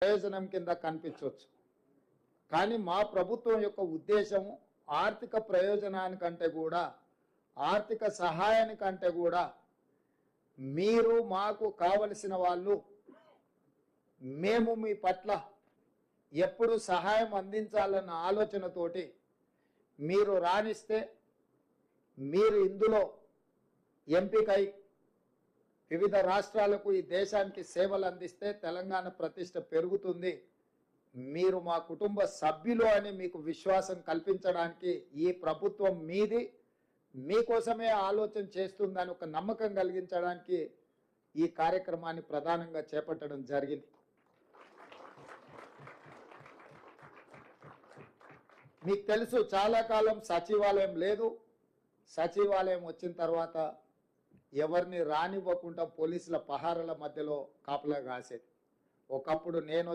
ప్రయోజనం కింద కనిపించవచ్చు. కానీ మా ప్రభుత్వం యొక్క ఉద్దేశము ఆర్థిక ప్రయోజనానికంటే కూడా, ఆర్థిక సహాయానికంటే కూడా మీరు మాకు కావలసిన వాళ్ళు, మేము మీ పట్ల ఎప్పుడు సహాయం అందించాలన్న ఆలోచనతోటి మీరు రాణిస్తే, మీరు ఇందులో ఎంపికై వివిధ రాష్ట్రాలకు ఈ దేశానికి సేవలు అందిస్తే తెలంగాణ ప్రతిష్ట పెరుగుతుంది, మీరు మా కుటుంబ సభ్యులు అని మీకు విశ్వాసం కల్పించడానికి ఈ ప్రభుత్వం మీది, మీకోసమే ఆలోచన చేస్తుందని ఒక నమ్మకం కలిగించడానికి ఈ కార్యక్రమాన్ని ప్రధానంగా చేపట్టడం జరిగింది. మీకు తెలుసు, చాలా కాలం సచివాలయం లేదు. సచివాలయం వచ్చిన తర్వాత ఎవరిని రానివ్వకుండా పోలీసుల పహారాల మధ్యలో కాపలా కాసేది. ఒకప్పుడు నేను